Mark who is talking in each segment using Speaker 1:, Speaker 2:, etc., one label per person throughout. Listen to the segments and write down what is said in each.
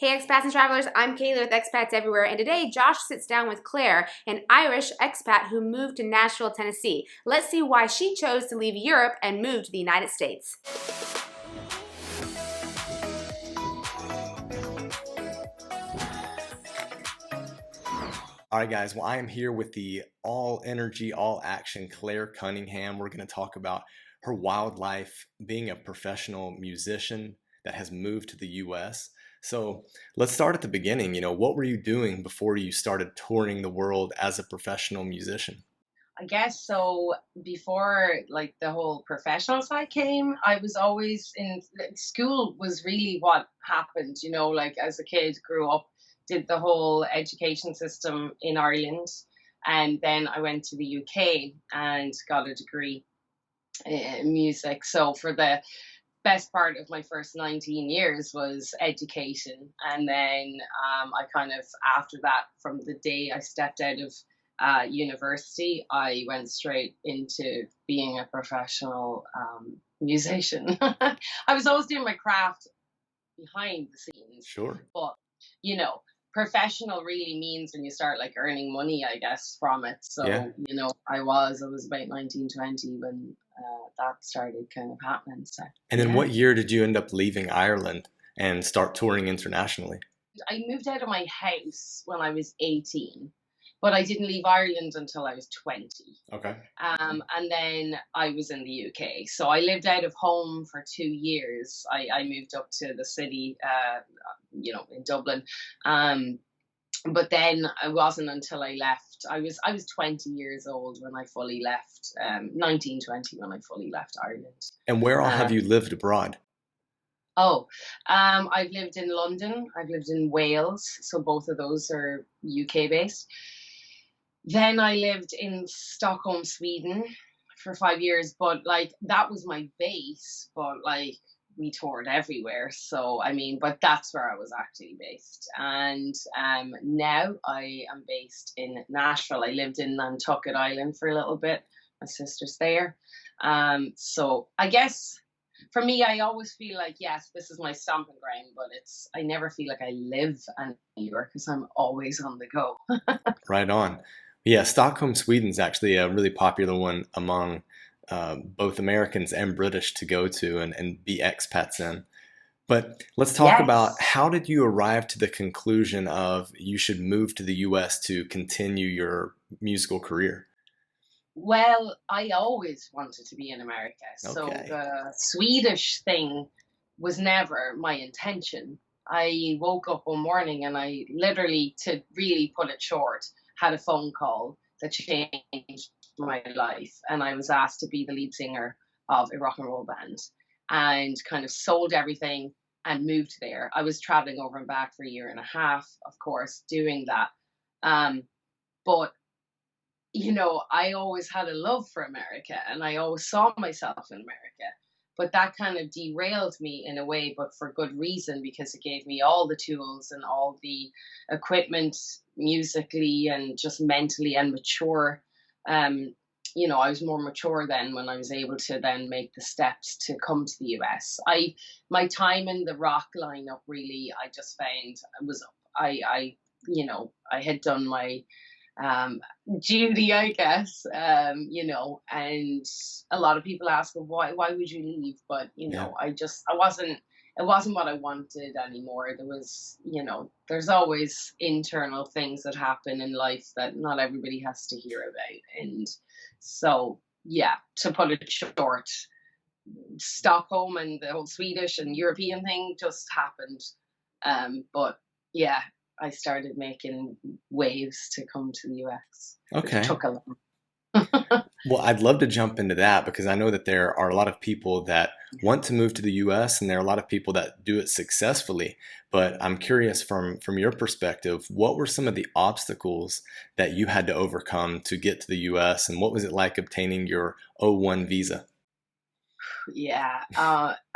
Speaker 1: Hey expats and travelers, I'm Kaylee with Expats Everywhere, and today Josh sits down with Claire, an Irish expat who moved to Nashville, Tennessee. Let's see why she chose to leave Europe and move to the United States.
Speaker 2: All right, guys. Well, I am here with the all energy, all action Clare Cunningham. We're going to talk about her wild life, being a professional musician that has moved to the US. So let's start at the beginning. What were you doing before you started touring the world as a professional musician?
Speaker 3: I guess so. Before like the whole professional side came, I was always in school was really what happened, like as a kid, grew up, did the whole education system in Ireland, and then I went to the UK and got a degree in music. So for the best part of my first 19 years was education. And then I kind of, after that, from the day I stepped out of university, I went straight into being a professional musician. I was always doing my craft behind the scenes,
Speaker 2: Sure.
Speaker 3: but you know, professional really means when you start like earning money, I guess, from it. So,
Speaker 2: Yeah.
Speaker 3: I was about 19, 20 when that started kind of happening. So,
Speaker 2: And then
Speaker 3: yeah.
Speaker 2: what year did you end up leaving Ireland and start touring internationally?
Speaker 3: I moved out of my house when I was 18, but I didn't leave Ireland until I was 20.
Speaker 2: Okay.
Speaker 3: And then I was in the UK. So I lived out of home for 2 years. I moved up to the city, in Dublin. Um, but then it wasn't until I left. I was 20 years old when I fully left. 19, 20 when I fully left Ireland.
Speaker 2: And where all
Speaker 3: Uh,
Speaker 2: have you lived abroad?
Speaker 3: I've lived in London. I've lived in Wales. So both of those are UK based. Then I lived in Stockholm, Sweden for 5 years, but like that was my base, but like we toured everywhere. So, I mean, but that's where I was actually based. And now I am based in Nashville. I lived in Nantucket Island for a little bit. My sister's there. So I guess for me, I always feel like, yes, this is my stomping ground, but I never feel like I live anywhere because I'm always on the go.
Speaker 2: Right on. Yeah, Stockholm, Sweden is actually a really popular one among both Americans and British to go to and be expats in. But let's talk about
Speaker 3: Yes.
Speaker 2: how did you arrive to the conclusion of you should move to the US to continue your musical career?
Speaker 3: Well, I always wanted to be in America. So
Speaker 2: Okay.
Speaker 3: the Swedish thing was never my intention. I woke up one morning and I literally, to really put it short, had a phone call that changed my life. And I was asked to be the lead singer of a rock and roll band and kind of sold everything and moved there. I was traveling over and back for a year and a half, of course, doing that. Um, but I always had a love for America and I always saw myself in America. But that kind of derailed me in a way, but for good reason, because it gave me all the tools and all the equipment musically and just mentally and mature. Um, I was more mature then when I was able to then make the steps to come to the US. My time in the rock lineup really, I just found was I had done my um, duty, I guess. And a lot of people ask, well, why would you leave? But
Speaker 2: Yeah.
Speaker 3: I wasn't. It wasn't what I wanted anymore. There's always internal things that happen in life that not everybody has to hear about, and so yeah. To put it short, Stockholm and the whole Swedish and European thing just happened. But yeah, I started making waves to come to the US, which
Speaker 2: Okay.
Speaker 3: took a long.
Speaker 2: Well, I'd love to jump into that because I know that there are a lot of people that want to move to the US and there are a lot of people that do it successfully. But I'm curious from your perspective, what were some of the obstacles that you had to overcome to get to the US and what was it like obtaining your O1 visa?
Speaker 3: Yeah.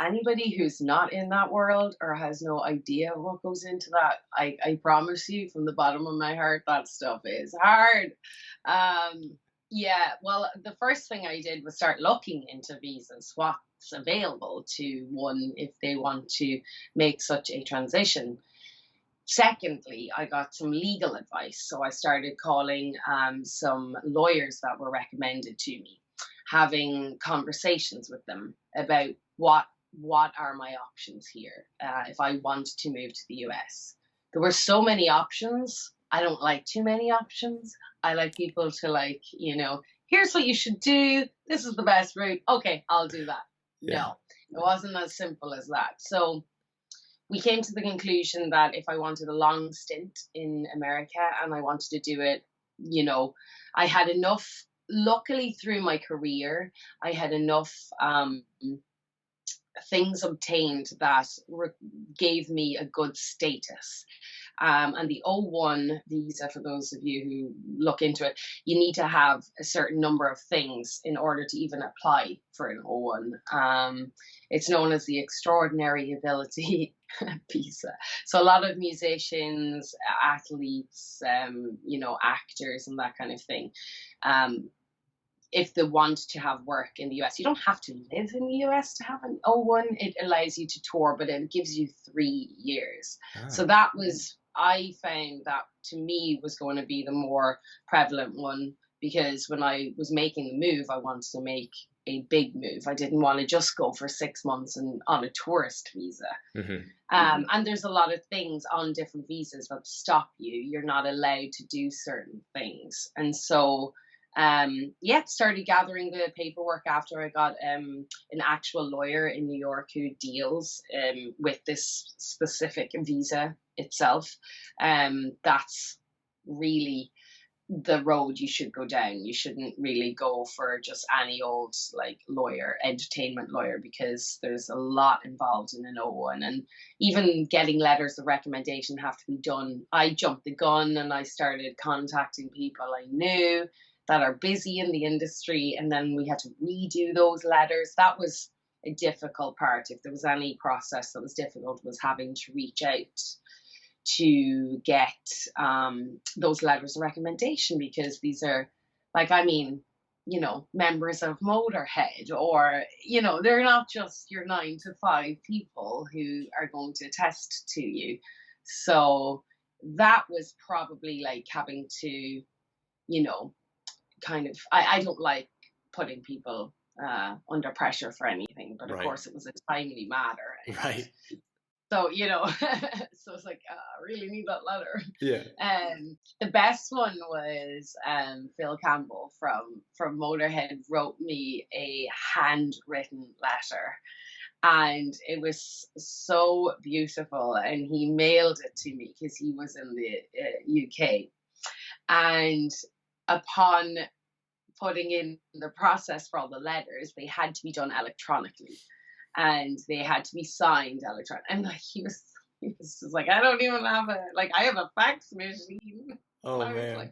Speaker 3: Anybody who's not in that world or has no idea what goes into that, I promise you from the bottom of my heart, that stuff is hard. Yeah. Well, the first thing I did was start looking into visas, what's available to one if they want to make such a transition. Secondly, I got some legal advice. So I started calling some lawyers that were recommended to me, having conversations with them about what are my options here if I want to move to the US. There were so many options. I don't like too many options. I like people to like, here's what you should do. This is the best route. Okay, I'll do that.
Speaker 2: Yeah.
Speaker 3: No, it wasn't as simple as that. So we came to the conclusion that if I wanted a long stint in America and I wanted to do it, I had enough, luckily through my career, I had enough things obtained that gave me a good status. And the O1 visa, for those of you who look into it, you need to have a certain number of things in order to even apply for an O1. It's known as the Extraordinary Ability visa. So a lot of musicians, athletes, actors and that kind of thing, if they want to have work in the US, you don't have to live in the US to have an O1. It allows you to tour, but it gives you 3 years. So that was, I found that to me was going to be the more prevalent one, because when I was making the move, I wanted to make a big move. I didn't want to just go for 6 months and on a tourist visa. And there's a lot of things on different visas that stop you. You're not allowed to do certain things. And so started gathering the paperwork after I got an actual lawyer in New York who deals with this specific visa itself. That's really the road you should go down. You shouldn't really go for just any old like lawyer, entertainment lawyer, because there's a lot involved in an O1, and even getting letters of recommendation have to be done. I jumped the gun and I started contacting people I knew that are busy in the industry, and then we had to redo those letters. That was a difficult part. If there was any process that was difficult, was having to reach out to get those letters of recommendation, because these are members of Motorhead, or, they're not just your 9 to 5 people who are going to attest to you. So that was probably like having to, kind of, I don't like putting people under pressure for anything, but of course it was a timely matter.
Speaker 2: Right.
Speaker 3: So, so it's like, I really need that letter.
Speaker 2: Yeah.
Speaker 3: The best one was Phil Campbell from Motorhead wrote me a handwritten letter. And it was so beautiful. And he mailed it to me because he was in the UK. And upon putting in the process for all the letters, they had to be done electronically. And they had to be signed electronically. And like he was just like, I don't even have I have a fax machine.
Speaker 2: Oh man.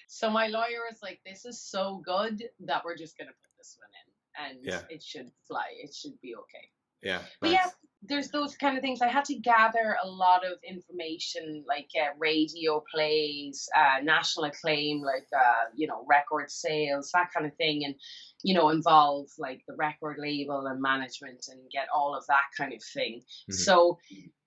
Speaker 3: So my lawyer was like, this is so good that we're just gonna put this one in, and it should fly. It should be okay.
Speaker 2: Yeah.
Speaker 3: But
Speaker 2: nice.
Speaker 3: There's those kind of things. I had to gather a lot of information, like radio plays, national acclaim, record sales, that kind of thing, and involve like the record label and management and get all of that kind of thing. Mm-hmm. So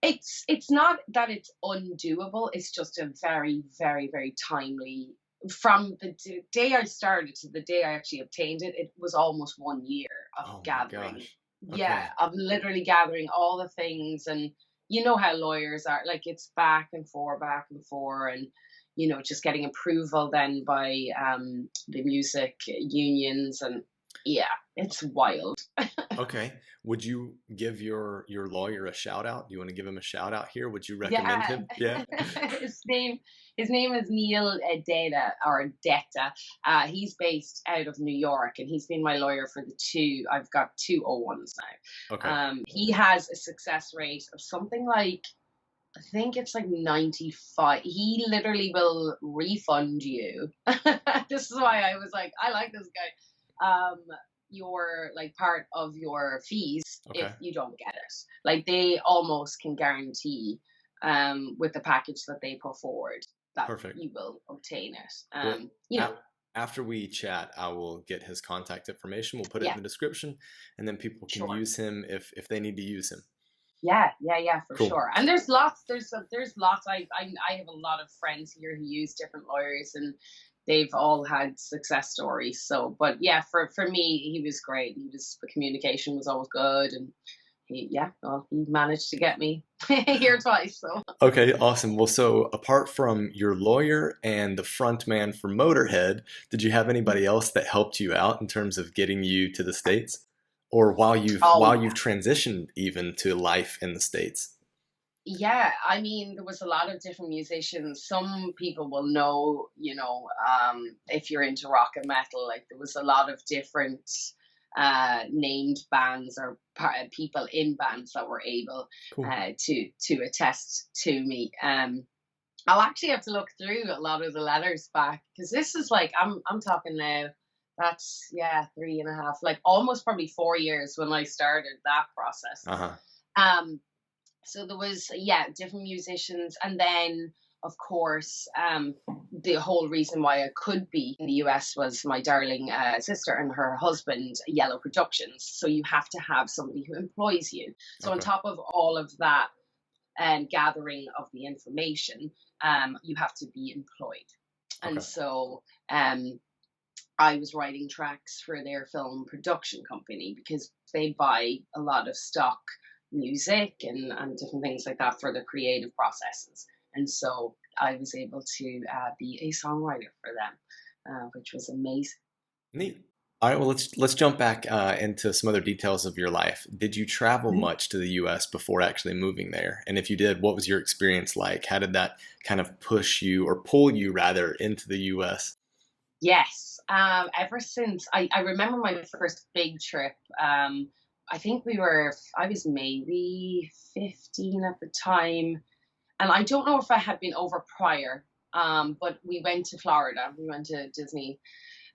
Speaker 3: it's not that it's undoable. It's just a very, very, very timely. From the day I started to the day I actually obtained it, it was almost 1 year of gathering. Okay. Yeah, of literally gathering all the things, and how lawyers are, like it's back and forth, and just getting approval then by the music unions, and it's wild.
Speaker 2: Okay, would you give your lawyer a shout out? Do you want to give him a shout out here? Would you recommend him? Yeah.
Speaker 3: His name is Neil Detta. He's based out of New York, and he's been my lawyer for I've got 2 O1s now.
Speaker 2: Okay.
Speaker 3: He has a success rate of something like, I think it's like 95. He literally will refund you. This is why I was like, I like this guy. Your like part of your fees if you don't get it. Like they almost can guarantee with the package that they put forward that you will obtain it.
Speaker 2: After we chat, I will get his contact information. We'll put it in the description, and then people can use him if they need to use him.
Speaker 3: Yeah, for
Speaker 2: Cool.
Speaker 3: sure. And there's lots. There's lots. I have a lot of friends here who use different lawyers, and they've all had success stories. So, but yeah, for me, he was great. The communication was always good, and he managed to get me here twice. So
Speaker 2: Okay, awesome. Well, so apart from your lawyer and the front man for Motorhead, did you have anybody else that helped you out in terms of getting you to the States? Or while
Speaker 3: oh
Speaker 2: you've transitioned even to life in the States?
Speaker 3: yeah, I mean, there was a lot of different musicians. Some people will know, if you're into rock and metal, like there was a lot of different named bands or people in bands that were able
Speaker 2: Cool.
Speaker 3: to attest to me. I'll actually have to look through a lot of the letters back, because this is like I'm talking now. That's 3.5, like almost probably 4 years when I started that process.
Speaker 2: Uh-huh.
Speaker 3: Um, so there was different musicians, and then of course the whole reason why I could be in the US was my darling sister and her husband, Yellow Productions. So you have to have somebody who employs you. So on
Speaker 2: Okay.
Speaker 3: top of all of that gathering of the information, you have to be employed. And
Speaker 2: Okay.
Speaker 3: so I was writing tracks for their film production company, because they buy a lot of stock music and different things like that for the creative processes. And so I was able to be a songwriter for them, which was amazing.
Speaker 2: Neat. All right, well, let's jump back into some other details of your life. Did you travel
Speaker 3: Mhm.
Speaker 2: much to the US before actually moving there? And if you did, what was your experience like? How did that kind of push you or pull you rather into the US?
Speaker 3: Yes. Ever since I remember my first big trip, I think I was maybe 15 at the time. And I don't know if I had been over prior, but we went to Florida. We went to Disney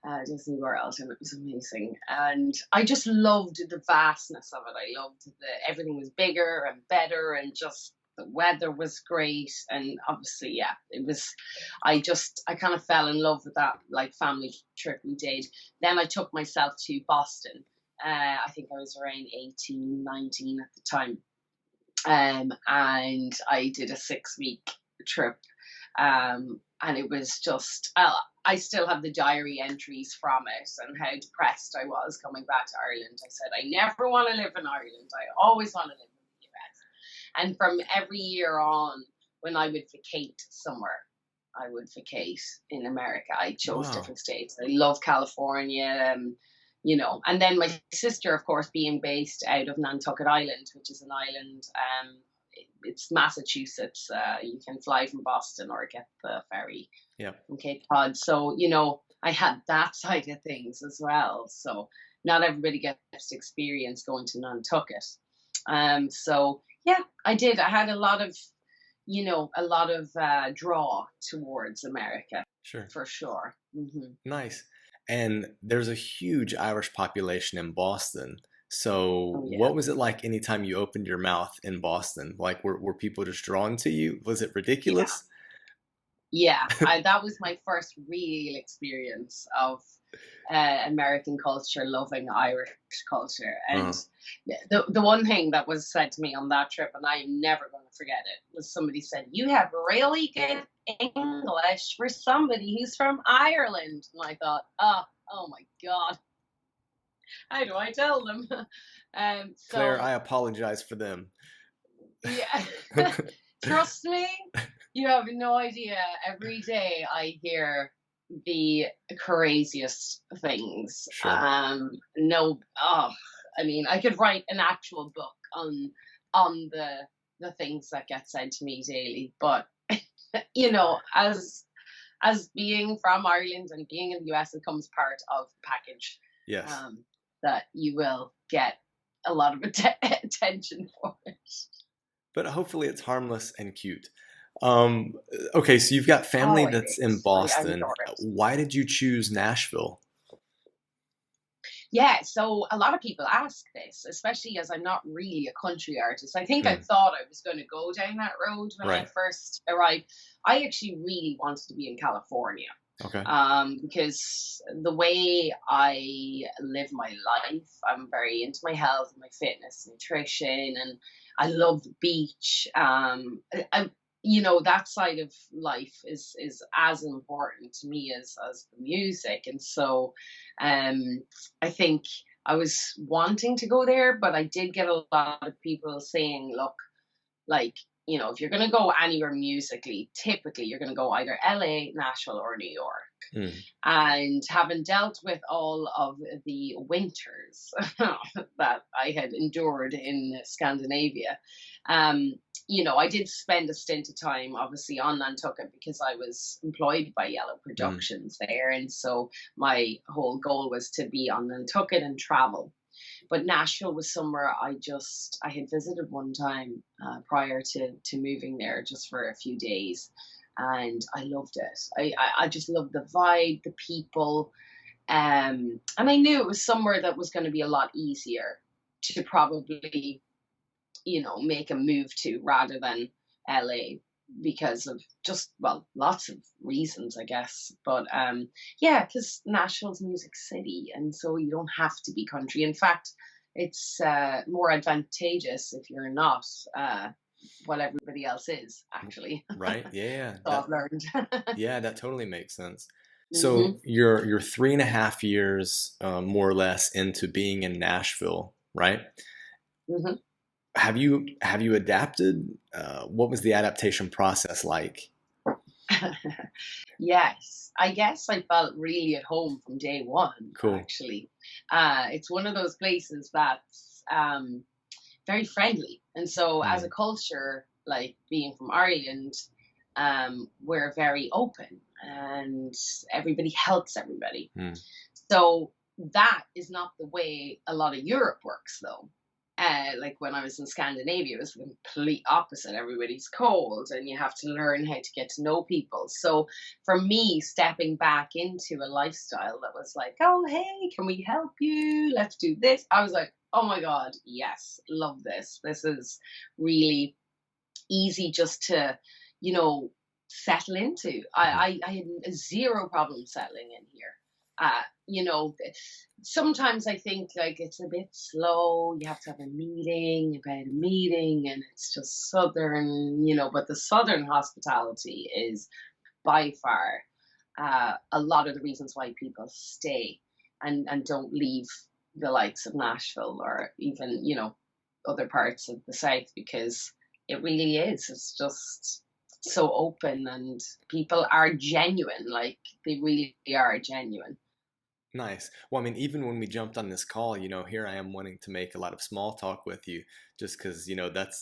Speaker 3: World, and it was amazing. And I just loved the vastness of it. I loved everything was bigger and better, and just the weather was great. And obviously, it was. I kind of fell in love with that like family trip we did. Then I took myself to Boston. I think I was around 18, 19 at the time. And I did a 6-week trip, and it was just I still have the diary entries from it, and how depressed I was coming back to Ireland. I said I never want to live in Ireland. I always want to live in the US. And from every year on, when I would vacate somewhere, I would vacate in America. I chose
Speaker 2: Wow.
Speaker 3: different states. I love California. And then my sister, of course, being based out of Nantucket Island, which is an island, it's Massachusetts. You can fly from Boston or get the ferry
Speaker 2: Yeah.
Speaker 3: from Cape Cod. So, I had that side of things as well. So not everybody gets to experience going to Nantucket. So yeah, I did. I had a lot of, draw towards America,
Speaker 2: Sure.
Speaker 3: for sure. Hmm.
Speaker 2: Nice. And there's a huge Irish population in Boston. So
Speaker 3: Oh yeah.
Speaker 2: what was it like anytime you opened your mouth in Boston? Like were people just drawn to you? Was it
Speaker 3: Yeah.
Speaker 2: ridiculous?
Speaker 3: Yeah, that was my first real experience of American culture, loving Irish culture. And
Speaker 2: Uh-huh.
Speaker 3: the one thing that was said to me on that trip, and I'm never going to forget it, was somebody said, "You have really good English for somebody who's from Ireland." And I thought, oh my God, how do I tell them?
Speaker 2: Claire,
Speaker 3: So
Speaker 2: I apologize for them.
Speaker 3: yeah, trust me, you have no idea. Every day I hear the craziest things.
Speaker 2: Sure.
Speaker 3: No, I mean, I could write an actual book on the things that get said to me daily. But as being from Ireland and being in the US, it comes part of the package.
Speaker 2: Yes.
Speaker 3: That you will get a lot of attention for it.
Speaker 2: But hopefully it's harmless and cute. Um, okay, so you've got family
Speaker 3: Oh, it
Speaker 2: that's in
Speaker 3: is. I
Speaker 2: Boston.
Speaker 3: adore it.
Speaker 2: Why did you choose Nashville?
Speaker 3: Yeah, so a lot of people ask this, especially as I'm not really a country artist. I think I
Speaker 2: Hmm.
Speaker 3: thought I was going to go down that road when I
Speaker 2: Right.
Speaker 3: first arrived. I actually really wanted to be in California.
Speaker 2: Okay.
Speaker 3: Because the way I live my life, I'm very into my health, my fitness, nutrition, and I love the beach. That side of life is as important to me as the music, and so I think I was wanting to go there, but I did get a lot of people saying, look, like, if you're going to go anywhere musically, typically you're going to go either LA, Nashville, or New York.
Speaker 2: Mm.
Speaker 3: And having dealt with all of the winters that I had endured in Scandinavia, I did spend a stint of time, obviously, on Nantucket because I was employed by Yellow Productions there. And so my whole goal was to be on Nantucket and travel. But Nashville was somewhere I had visited one time prior to moving there, just for a few days, and I loved it. I just loved the vibe, the people, and I knew it was somewhere that was going to be a lot easier to probably, make a move to rather than LA, because of just, well, lots of reasons, I guess. But yeah, because Nashville's Music City, and so you don't have to be country. In fact, it's more advantageous if you're not what everybody else is, actually.
Speaker 2: Right. Yeah.
Speaker 3: So I've learned.
Speaker 2: Yeah, that totally makes sense.
Speaker 3: Hmm.
Speaker 2: So you're 3.5 years, more or less, into being in Nashville, right?
Speaker 3: Hmm.
Speaker 2: Have you adapted? What was the adaptation process like?
Speaker 3: Yes, I guess I felt really at home from day one,
Speaker 2: Cool.
Speaker 3: actually. It's one of those places that's very friendly. And so, as a
Speaker 2: Mm.
Speaker 3: culture, like being from Ireland, we're very open and everybody helps everybody.
Speaker 2: Mm.
Speaker 3: So, that is not the way a lot of Europe works, though. Like when I was in Scandinavia, it was the complete opposite. Everybody's cold, and you have to learn how to get to know people. So for me, stepping back into a lifestyle that was like, oh, hey, can we help you? Let's do this. I was like, oh my God, yes, love this. This is really easy just to, settle into.
Speaker 2: Mhm.
Speaker 3: I had zero problem settling in here. Uh, you know, Sometimes I think like it's a bit slow. You have to have a meeting about a meeting, and it's just southern, but the southern hospitality is by far a lot of the reasons why people stay and don't leave the likes of Nashville or even, other parts of the South, because it really is. It's just so open, and people are genuine. Like, they really are genuine.
Speaker 2: Nice. Well, I mean, even when we jumped on this call, here I am wanting to make a lot of small talk with you, just because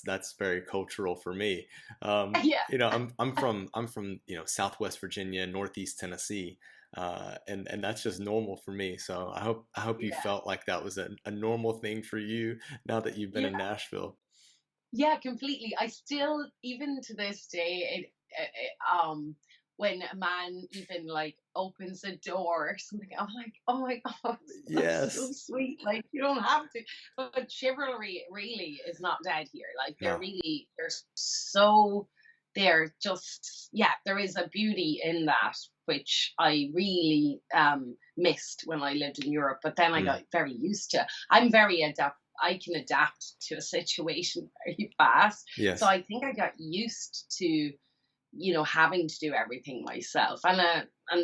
Speaker 2: that's very cultural for me.
Speaker 3: Yeah.
Speaker 2: I'm from Southwest Virginia, Northeast Tennessee, and that's just normal for me. So I hope you
Speaker 3: Yeah.
Speaker 2: felt like that was a normal thing for you now that you've been
Speaker 3: Yeah.
Speaker 2: in Nashville.
Speaker 3: Yeah, completely. I still, even to this day, when a man even like opens a door or something, I'm like, oh my God, that's so
Speaker 2: Yes.
Speaker 3: sweet. Like, you don't have to. But chivalry really is not dead here. Like,
Speaker 2: No.
Speaker 3: they're just, yeah, there is a beauty in that, which I really missed when I lived in Europe. But then I
Speaker 2: Mm.
Speaker 3: got very used to. I'm very adapt. I can adapt to a situation very fast. So
Speaker 2: Yes.
Speaker 3: I think I got used to, having to do everything myself. And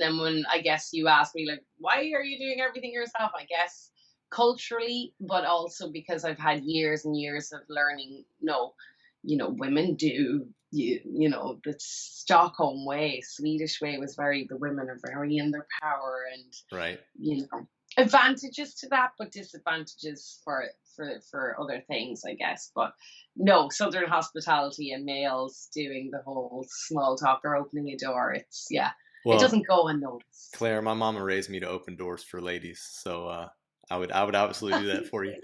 Speaker 3: then when, I guess, you asked me, like, why are you doing everything yourself? I guess culturally, but also because I've had years and years of learning. No, women do. The Stockholm way, Swedish way was very. The women are very in their power, and
Speaker 2: Right.
Speaker 3: advantages to that, but disadvantages for other things, I guess. But no, Southern hospitality and males doing the whole small talk or opening a door, it's, yeah, it
Speaker 2: Well,
Speaker 3: doesn't go unnoticed.
Speaker 2: Claire, my mama raised me to open doors for ladies, so I would absolutely do that for you.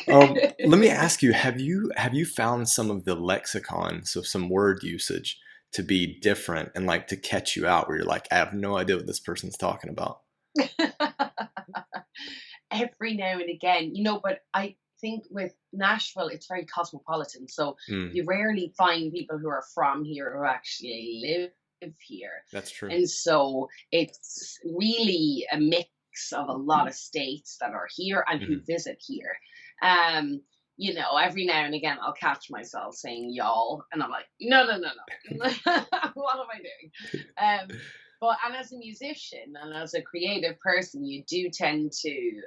Speaker 2: Let me ask you: have you found some of the lexicon, so some word usage, to be different and like to catch you out, where you're like, I have no idea what this person's talking about?
Speaker 3: Every now and again, but I think with Nashville, it's very cosmopolitan. So
Speaker 2: Mm.
Speaker 3: you rarely find people who are from here who actually live
Speaker 2: here. That's true.
Speaker 3: And so it's really a mix of a lot of states that are here and who visit here. Every now and again I'll catch myself saying y'all, and I'm like, no. What am I doing? And as a musician and as a creative person, you do tend to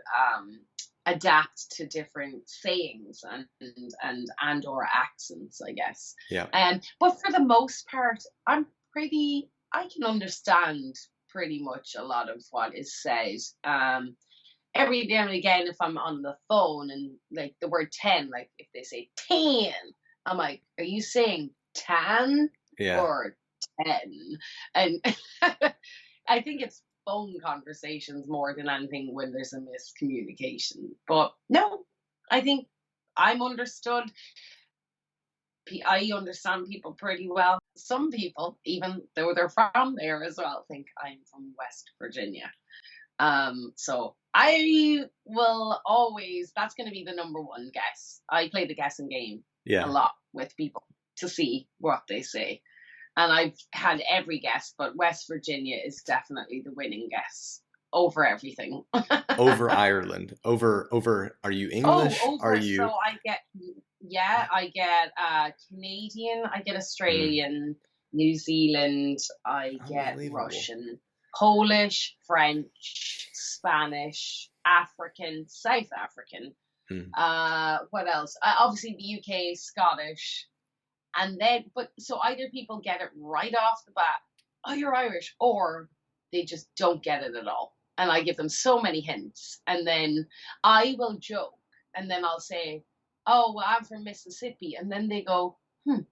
Speaker 3: adapt to different sayings and or accents, I guess.
Speaker 2: Yeah.
Speaker 3: But for the most part, I can understand pretty much a lot of what is said. Every now and again, if I'm on the phone and like the word 10, like if they say 10, I'm like, are you saying 10 or 10? And I think it's phone conversations more than anything when there's a miscommunication. But no, I think I'm understood. I understand people pretty well. Some people, even though they're from there as well, think I'm from West Virginia. So I will always, that's going to be the number one guess. I play the guessing game a lot with people to see what they say. And I've had every guess, but West Virginia is definitely the winning guess over everything.
Speaker 2: Over Ireland, over, are you English? Are you?
Speaker 3: So I get Canadian, I get Australian, New Zealand, I get Russian, Polish, French, Spanish, African, South African. What else? Obviously the UK, Scottish. And then, so either people get it right off the bat, oh, you're Irish, or they just don't get it at all. And I give them so many hints. And then I will joke, and then I'll say, oh, well, I'm from Mississippi. And then they go, your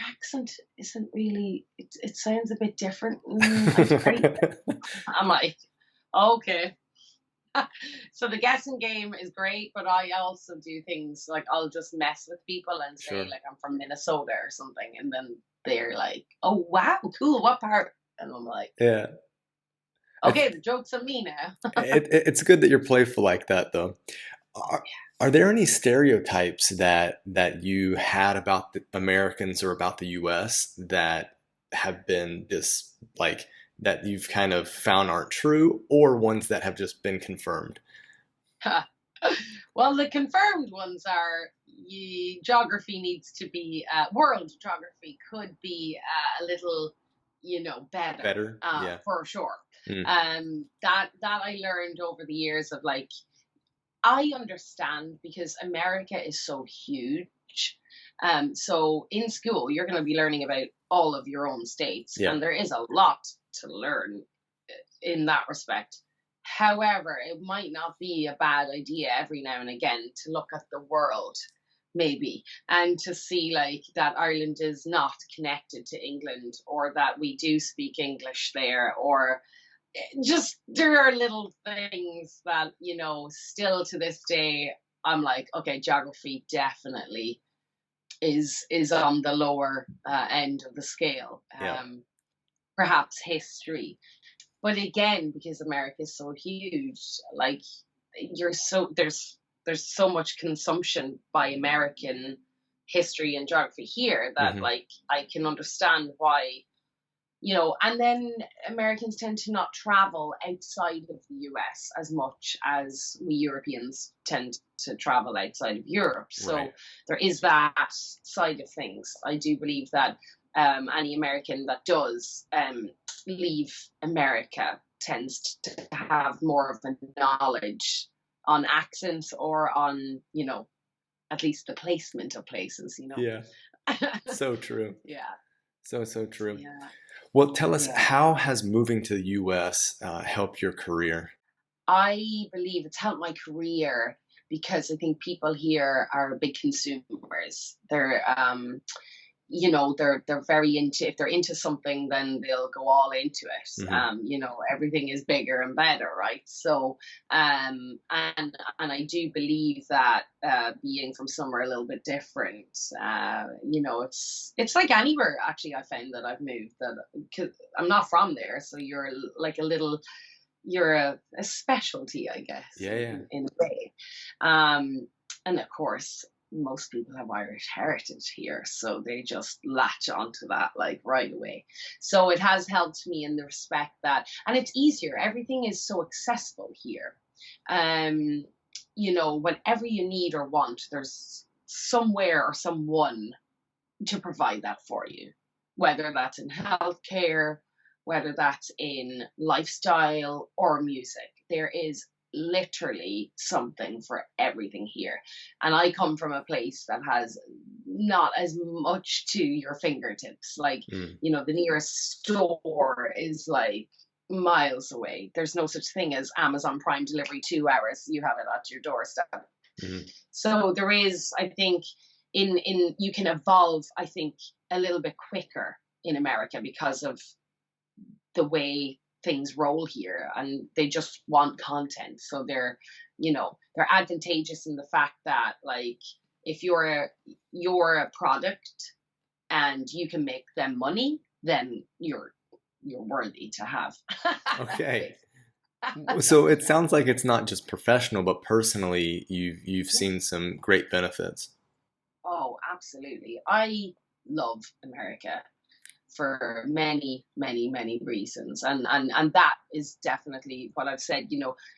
Speaker 3: accent isn't really, it sounds a bit different. That's great. I'm like, okay. So the guessing game is great, but I also do things like I'll just mess with people and say like I'm from Minnesota or something, and then they're like, oh wow, cool, what part? And I'm like,
Speaker 2: yeah,
Speaker 3: okay, the joke's on me now.
Speaker 2: It's good that you're playful like that, though. Are there any stereotypes that you had about the Americans or about the U.S. that have been that you've kind of found aren't true, or ones that have just been confirmed?
Speaker 3: Well, the confirmed ones are geography needs to be, world geography could be a little, better. For sure. That I learned over the years of like, I understand because America is so huge. So in school, you're going to be learning about all of your own states, and there is a lot to learn in that respect. However, it might not be a bad idea every now and again to look at the world, maybe, and to see like that Ireland is not connected to England, or that we do speak English there, or just there are little things that, still to this day, I'm like, okay, geography definitely is on the lower end of the scale. Perhaps history, but again, because America is so huge, like there's so much consumption by American history and geography here that like I can understand why, and then Americans tend to not travel outside of the US as much as we Europeans tend to travel outside of Europe. So there is that side of things. I do believe that any American that does leave America tends to have more of a knowledge on accents or on, at least the placement of places,
Speaker 2: Yeah. So true.
Speaker 3: Yeah.
Speaker 2: So true.
Speaker 3: Yeah.
Speaker 2: Well, tell us, how has moving to the U.S. Helped your career?
Speaker 3: I believe it's helped my career because I think people here are big consumers. They're, they're very into, if they're into something, then they'll go all into it. Everything is bigger and better, right? So, and I do believe that being from somewhere a little bit different, it's like anywhere actually I found that I've moved, that cause I'm not from there, so you're like you're a specialty, I guess.
Speaker 2: Yeah.
Speaker 3: In a way. And of course, most people have Irish heritage here, so they just latch onto that like right away. So it has helped me in the respect that, and it's easier. Everything is so accessible here. Um, whenever you need or want, there's somewhere or someone to provide that for you, whether that's in healthcare, whether that's in lifestyle or music. There is literally something for everything here. And I come from a place that has not as much to your fingertips. Like, the nearest store is like miles away. There's no such thing as Amazon Prime delivery, 2 hours, you have it at your doorstep. So there is, I think, in you can evolve, I think, a little bit quicker in America because of the way things roll here, and they just want content. So they're advantageous in the fact that, like, if you're a product and you can make them money, then you're worthy to have.
Speaker 2: Okay. So it sounds like it's not just professional, but personally, you've seen some great benefits.
Speaker 3: Oh, absolutely. I love America for many, many, many reasons. And that is definitely what I've said,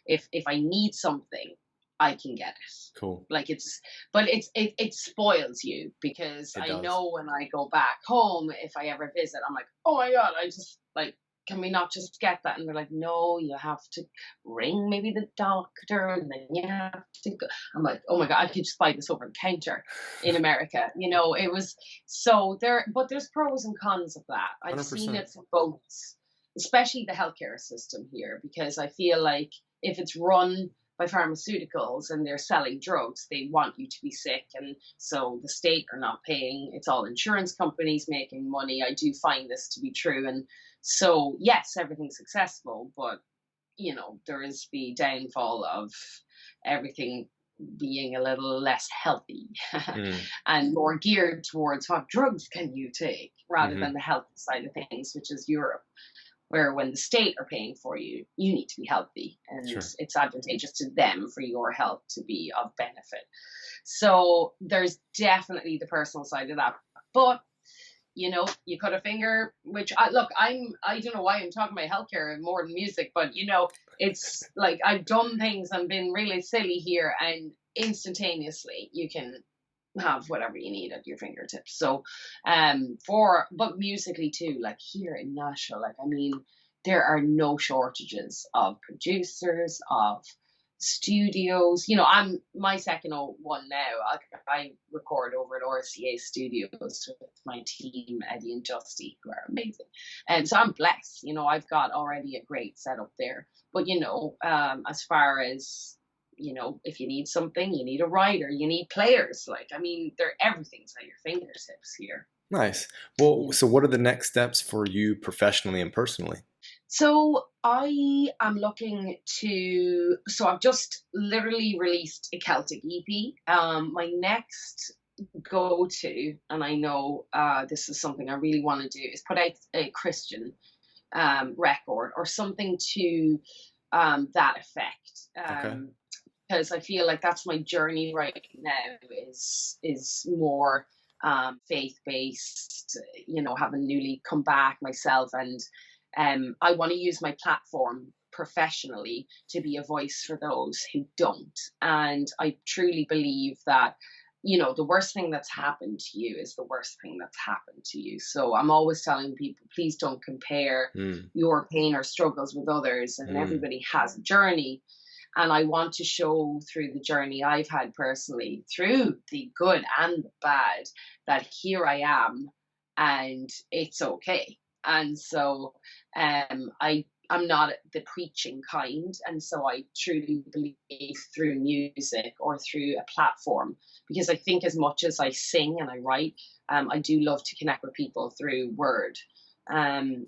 Speaker 3: if I need something, I can get it.
Speaker 2: Cool.
Speaker 3: Like it spoils you, because I know when I go back home, if I ever visit, I'm like, oh my God, I just like, can we not just get that? And they're like, no, you have to ring maybe the doctor, and then you have to go. I'm like, oh my God, I could just buy this over the counter in America. It was so there, but there's pros and cons of that. I've
Speaker 2: 100%.
Speaker 3: seen it for both, especially the healthcare system here, because I feel like if it's run by pharmaceuticals and they're selling drugs, they want you to be sick, and so the state are not paying. It's all insurance companies making money. I do find this to be true. And so yes, everything's successful, but there is the downfall of everything being a little less healthy and more geared towards what drugs can you take, rather than the health side of things, which is Europe, where when the state are paying for you, you need to be healthy, and it's advantageous to them for your health to be of benefit. So there's definitely the personal side of that. But you cut a finger, which I don't know why I'm talking about healthcare more than music, but it's like I've done things and been really silly here, and instantaneously you can have whatever you need at your fingertips. So but musically too, like here in Nashville, like, I mean, there are no shortages of producers, of studios. I'm my second one now. I record over at RCA Studios with my team, Eddie and Justy, who are amazing. And so I'm blessed. I've got already a great setup there. But as far as if you need something, you need a writer, you need players. Like, I mean, everything's at your fingertips here.
Speaker 2: Nice. Well, so what are the next steps for you professionally and personally?
Speaker 3: So I am looking to, so I've just literally released a Celtic EP. My next go-to, and I know this is something I really want to do, is put out a Christian record or something to that effect. Because I feel like that's my journey right now, is more faith-based, having newly come back myself, and I want to use my platform professionally to be a voice for those who don't. And I truly believe that, the worst thing that's happened to you is the worst thing that's happened to you. So I'm always telling people, please don't compare your pain or struggles with others. And everybody has a journey. And I want to show through the journey I've had personally, through the good and the bad, that here I am and it's okay. And so I'm not the preaching kind. And so I truly believe through music or through a platform, because I think as much as I sing and I write, I do love to connect with people through word. And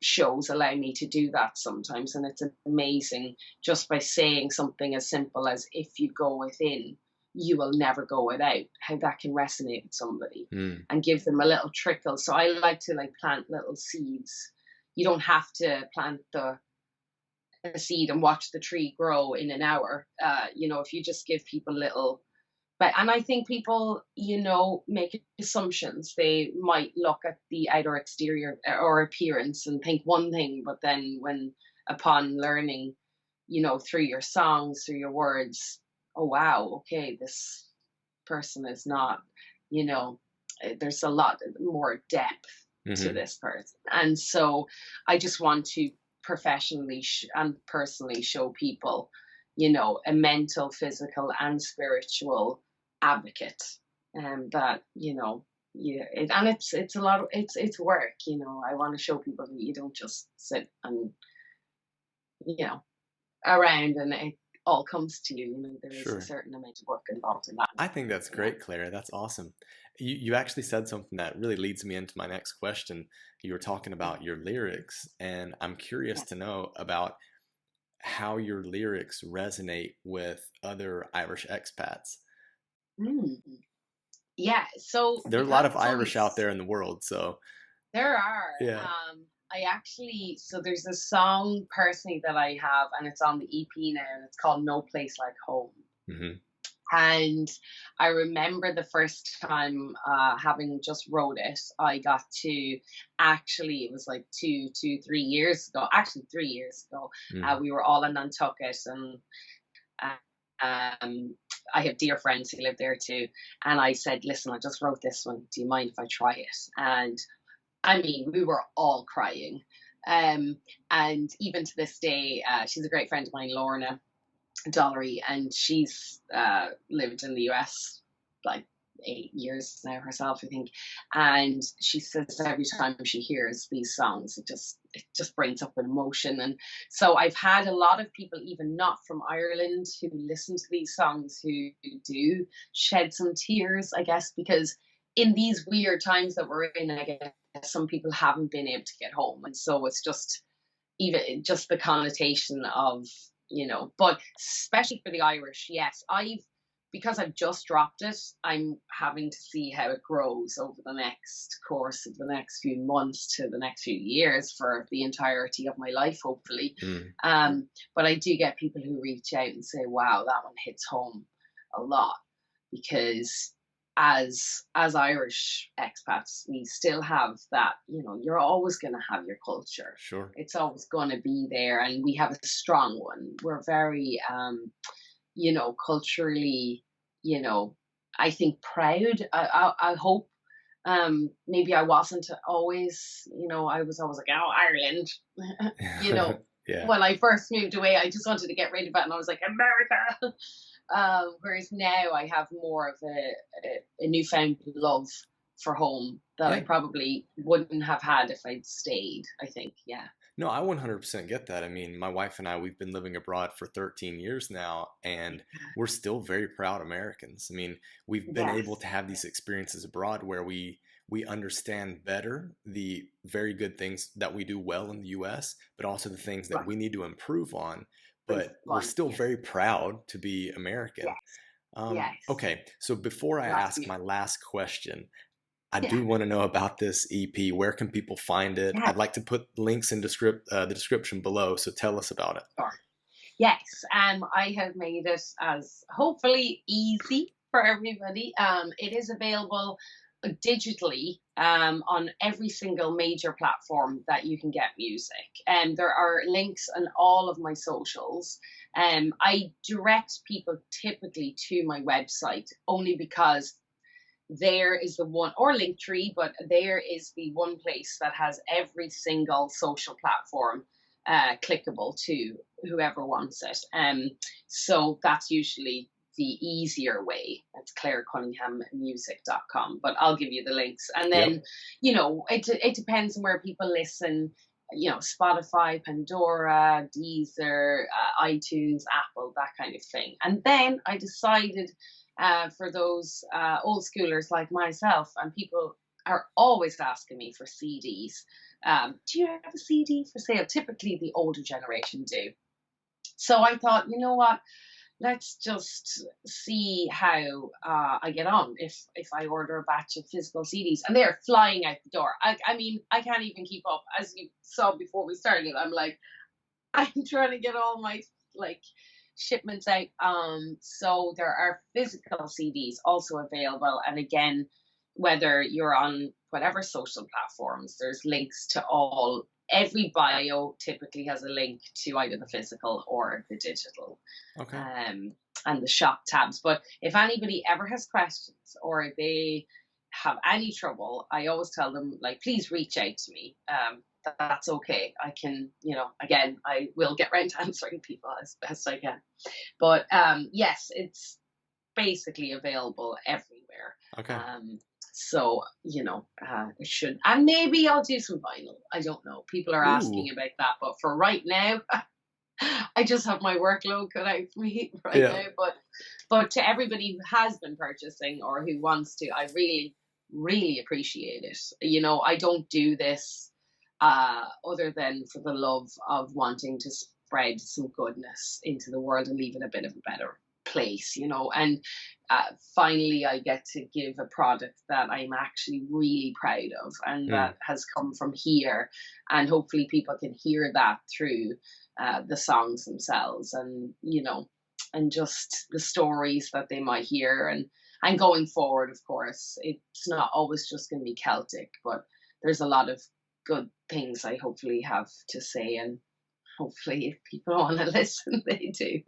Speaker 3: shows allow me to do that sometimes. And it's amazing, just by saying something as simple as, if you go within, you will never go without, how that can resonate with somebody and give them a little trickle. So I like to plant little seeds. You don't have to plant a seed and watch the tree grow in an hour. If you just give people little But and I think people, make assumptions. They might look at the outer exterior or appearance and think one thing, but then when upon learning, through your songs, through your words, oh wow, okay, this person is not, you know, there's a lot more depth to
Speaker 2: Hmm.
Speaker 3: this person. And so I just want to professionally and personally show people, a mental, physical, and spiritual advocate. And that, yeah, and it's a lot of it's work. I want to show people that you don't just sit and you know around and it all comes to you. There is a
Speaker 2: Sure.
Speaker 3: certain amount of work involved in that.
Speaker 2: I think that's
Speaker 3: Yeah.
Speaker 2: great, Claire. That's awesome. You actually said something that really leads me into my next question. You were talking about your lyrics, and I'm curious
Speaker 3: Yeah.
Speaker 2: to know about how your lyrics resonate with other Irish expats.
Speaker 3: Mm. Yeah. So
Speaker 2: There are a
Speaker 3: because
Speaker 2: lot of Irish out there in the world, so
Speaker 3: there are,
Speaker 2: yeah.
Speaker 3: I actually, so there's a song personally that I have, and it's on the EP now, and it's called No Place Like Home.
Speaker 2: Hmm.
Speaker 3: And I remember the first time having just wrote it, I got to actually, it was like 3 years ago, actually 3 years ago,
Speaker 2: Mm.
Speaker 3: we were all in Nantucket, and uh, I have dear friends who live there too. And I said, listen, I just wrote this one. Do you mind if I try it? And I mean, we were all crying. Um, and even to this day, she's a great friend of mine, Lorna Dollery, and she's lived in the US like 8 years now herself, I think. And she says every time she hears these songs, it just brings up an emotion. And so I've had a lot of people, even not from Ireland, who listen to these songs who do shed some tears, I guess, because in these weird times that we're in, I guess some people haven't been able to get home. And so it's just even just the connotation of but especially for the Irish, yes, because I've just dropped it, I'm having to see how it grows over the next course of the next few months to the next few years for the entirety of my life, hopefully.
Speaker 2: Mm.
Speaker 3: But I do get people who reach out and say, wow, that one hits home a lot, because as Irish expats, we still have that, you're always going to have your culture.
Speaker 2: Sure.
Speaker 3: It's always going to be there, and we have a strong one. We're very, culturally, you know, I think proud. I hope. Maybe I wasn't always, I was always like, oh, Ireland, you know.
Speaker 2: Yeah.
Speaker 3: When I first moved away, I just wanted to get rid of it, and I was like, America. Whereas now I have more of a newfound love for home that I
Speaker 2: Yeah.
Speaker 3: probably wouldn't have had if I'd stayed, I think. Yeah.
Speaker 2: No, I 100% get that. I mean, my wife and I, we've been living abroad for 13 years now, and we're still very proud Americans. I mean, we've been able
Speaker 3: Yes.
Speaker 2: to have these experiences abroad where we understand better the very good things that we do well in the US, but also the things that
Speaker 3: Right.
Speaker 2: we need to improve on.
Speaker 3: Proof
Speaker 2: But we're
Speaker 3: one.
Speaker 2: still
Speaker 3: Yeah.
Speaker 2: very proud to be American.
Speaker 3: Yes. Yes.
Speaker 2: Okay, so before I
Speaker 3: That's
Speaker 2: ask
Speaker 3: you.
Speaker 2: my last question, I
Speaker 3: Yeah.
Speaker 2: do want to know about this EP. Where can people find it?
Speaker 3: Yeah.
Speaker 2: I'd like to put links in the description below. So tell us about it.
Speaker 3: Sure. Yes. I have made it as hopefully easy for everybody. It is available digitally on every single major platform that you can get music. And there are links on all of my socials. I direct people typically to my website only because there is the one, or Linktree, but there is the one place that has every single social platform clickable to whoever wants it. So that's usually the easier way. It's clarecunningham.music.com, but I'll give you the links. And then,
Speaker 2: Yep.
Speaker 3: it depends on where people listen. Spotify, Pandora, Deezer, iTunes, Apple, that kind of thing. And then I decided, for those old schoolers like myself, and people are always asking me for CDs. Do you have a CD for sale? Typically, the older generation do. So I thought, you know what? Let's just see how I get on if I order a batch of physical CDs, and they're flying out the door. I mean, I can't even keep up. As you saw before we started, I'm like, I'm trying to get all my like shipments out. So there are physical CDs also available. And again, whether you're on whatever social platforms, there's links to all. Every bio typically has a link to either the physical or the digital.
Speaker 2: Okay.
Speaker 3: And the shop tabs. But if anybody ever has questions or they have any trouble, I always tell them, like, please reach out to me. That's okay. I can, again, I will get around to answering people as best I can. But yes, it's basically available everywhere.
Speaker 2: Okay.
Speaker 3: So, it should, and maybe I'll do some vinyl. I don't know. People are asking about that, but for right now, I just have my workload cut out for me right now. But to everybody who has been purchasing or who wants to, I really, really appreciate it. I don't do this other than for the love of wanting to spread some goodness into the world and leave it a bit of a better place, and finally I get to give a product that I'm actually really proud of and that has come from here, and hopefully people can hear that through the songs themselves, and and just the stories that they might hear, and going forward, of course, it's not always just going to be Celtic, but there's a lot of good things I hopefully have to say, and hopefully if people want to listen, they do.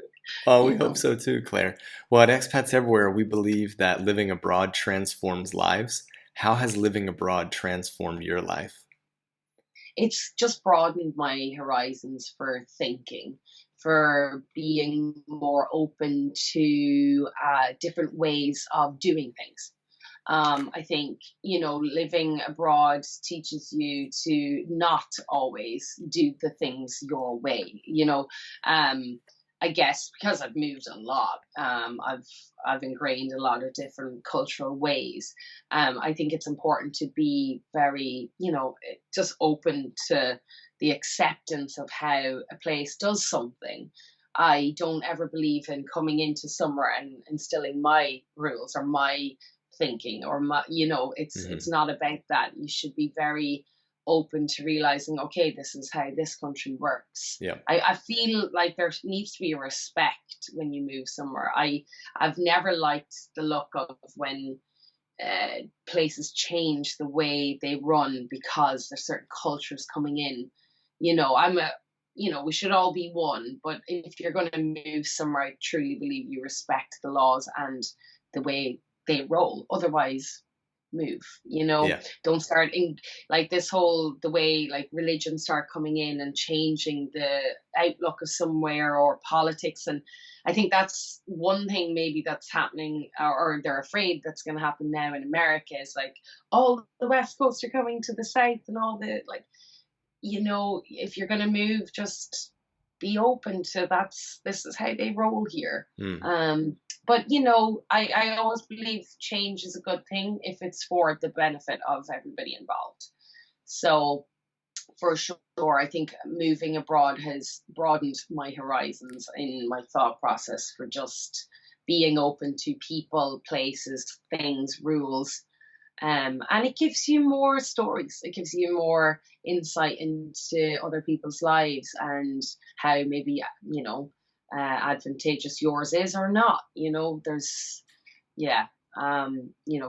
Speaker 2: Oh, we hope so too, Claire. Well, at Expats Everywhere, we believe that living abroad transforms lives. How has living abroad transformed your life?
Speaker 3: It's just broadened my horizons for thinking, for being more open to different ways of doing things. I think, living abroad teaches you to not always do the things your way. I guess because I've moved a lot, I've ingrained a lot of different cultural ways. I think it's important to be very, just open to the acceptance of how a place does something. I don't ever believe in coming into somewhere and instilling my rules or my thinking or my, it's not about that. You should be very open to realizing, okay, this is how this country works.
Speaker 2: Yeah.
Speaker 3: I feel like there needs to be a respect when you move somewhere. I've never liked the look of when places change the way they run because there's certain cultures coming in. We should all be one, but if you're going to move somewhere, I truly believe you respect the laws and the way they roll. Otherwise, move. Don't start in like this whole the way like religion start coming in and changing the outlook of somewhere or politics. And I think that's one thing maybe that's happening, or they're afraid that's going to happen now in America, is like all the West Coast are coming to the South and all the like. If you're going to move, just be open to this is how they roll here. But I always believe change is a good thing if it's for the benefit of everybody involved. So for sure, I think moving abroad has broadened my horizons in my thought process for just being open to people, places, things, rules. And it gives you more stories. It gives you more insight into other people's lives and how maybe, advantageous yours is or not. There's,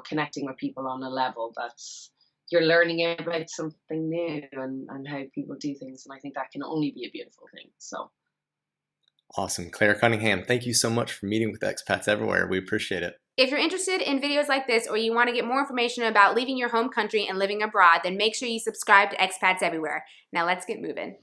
Speaker 3: connecting with people on a level that's, you're learning about something new and how people do things. And I think that can only be a beautiful thing. So.
Speaker 2: Awesome. Clare Cunningham, thank you so much for meeting with Expats Everywhere. We appreciate it.
Speaker 1: If you're interested in videos like this or you want to get more information about leaving your home country and living abroad, then make sure you subscribe to Expats Everywhere. Now let's get moving.